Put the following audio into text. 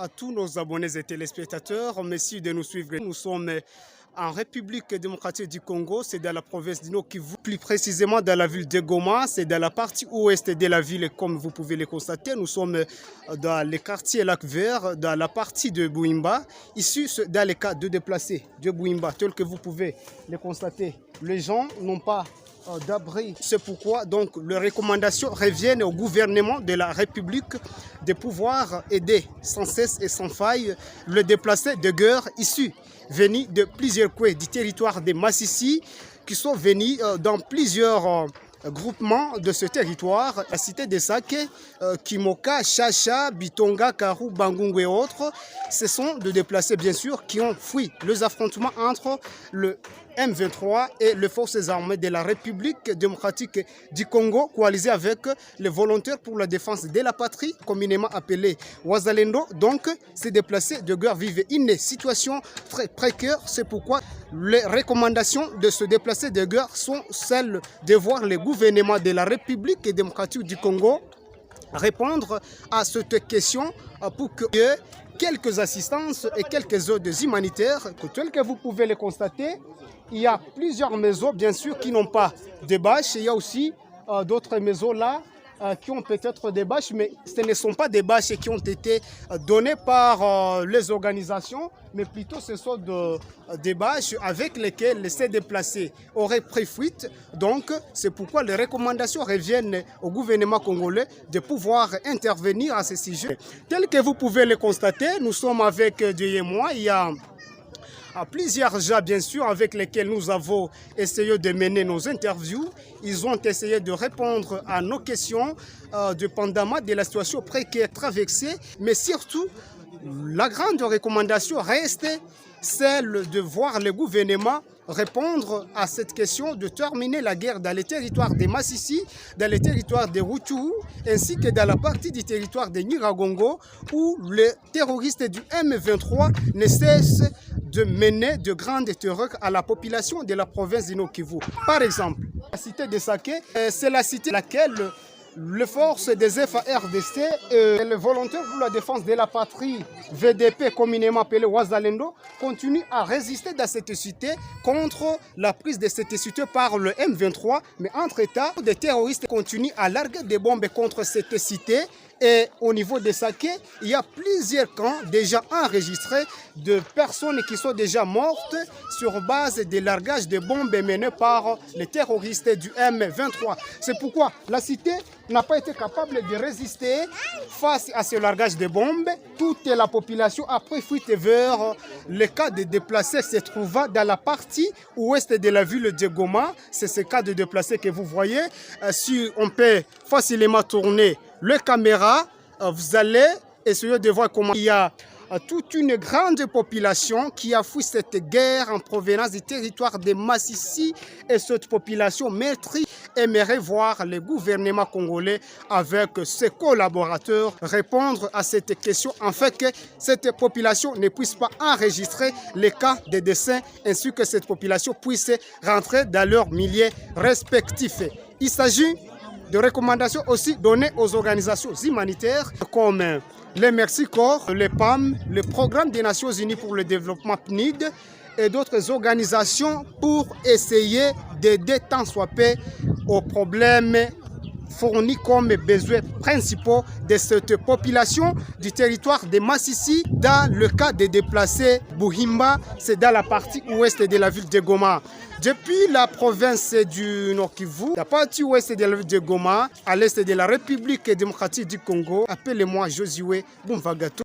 à tous nos abonnés et téléspectateurs. Merci de nous suivre. Nous sommes en République démocratique du Congo, c'est dans la province du Nord Kivu, plus précisément dans la ville de Goma, c'est dans la partie ouest de la ville, comme vous pouvez le constater. Nous sommes dans le quartier Lac Vert, dans la partie de Bouimba. Ici, dans les cas de déplacés de Bouimba, tel que vous pouvez le constater, les gens n'ont pas d'abri. C'est pourquoi donc les recommandations reviennent au gouvernement de la République de pouvoir aider sans cesse et sans faille les déplacés de guerre issus venus de plusieurs coins du territoire de Massissi qui sont venus dans plusieurs groupements de ce territoire, la cité de Sake, Kimoka, Chacha, Bitonga, Karou, Bangungu et autres. Ce sont des déplacés bien sûr qui ont fui les affrontements entre le M23 et les forces armées de la République démocratique du Congo, coalisées avec les volontaires pour la défense de la patrie, communément appelés Wazalendo. Donc, ces déplacés de guerre vivent une situation très précaire. C'est pourquoi les recommandations de se déplacer de guerre sont celles de voir le gouvernement de la République démocratique du Congo répondre à cette question pour que quelques assistances et quelques aides humanitaires, telles que vous pouvez le constater. Il y a plusieurs maisons, bien sûr, qui n'ont pas de bâches. Il y a aussi d'autres maisons là qui ont peut-être des bâches, mais ce ne sont pas des bâches qui ont été données par les organisations, mais plutôt ce sont des bâches avec lesquelles ces déplacés auraient pris fuite. Donc, c'est pourquoi les recommandations reviennent au gouvernement congolais de pouvoir intervenir à ce sujet. Tel que vous pouvez le constater, nous sommes avec Dieu et moi. Il y a plusieurs gens, bien sûr, avec lesquels nous avons essayé de mener nos interviews. Ils ont essayé de répondre à nos questions, dépendamment de la situation précaire traversée. Mais surtout, la grande recommandation reste celle de voir le gouvernement répondre à cette question de terminer la guerre dans les territoires de Massissi, dans les territoires de Rutshuru, ainsi que dans la partie du territoire de Nyiragongo, où les terroristes du M23 ne cessent de mener de grandes terreurs à la population de la province du Nord Kivu. Par exemple, la cité de Sake, c'est la cité à laquelle les forces des FARDC et les volontaires pour la défense de la patrie, VDP communément appelé Wazalendo, continuent à résister dans cette cité contre la prise de cette cité par le M23. Mais entre-temps, des terroristes continuent à larguer des bombes contre cette cité. Et au niveau de Sake, il y a plusieurs camps déjà enregistrés de personnes qui sont déjà mortes sur base des largages de bombes menés par les terroristes du M23. C'est pourquoi la cité n'a pas été capable de résister face à ce largage de bombes. Toute la population a pris fuite vers le cas de déplacés se trouvant dans la partie ouest de la ville de Goma. C'est ce cas de déplacés que vous voyez. Si on peut facilement tourner les caméras, vous allez essayer de voir comment il y a toute une grande population qui a fui cette guerre en provenance du territoire de Massissi. Et cette population maîtrise aimerait voir le gouvernement congolais avec ses collaborateurs répondre à cette question afin que cette population ne puisse pas enregistrer les cas de décès ainsi que cette population puisse rentrer dans leurs milieux respectifs. Il s'agit de recommandations aussi données aux organisations humanitaires comme les Merci Corps, le PAM, le Programme des Nations Unies pour le développement PNID et d'autres organisations pour essayer d'aider tant soit peu aux problèmes fournis comme besoins principaux de cette population du territoire de Massissi. Dans le cas des déplacés Bouhimba, c'est dans la partie ouest de la ville de Goma. Depuis la province du Nord Kivu, la partie ouest de la ville de Goma, à l'est de la République démocratique du Congo, appelez-moi Josué Boumvagato.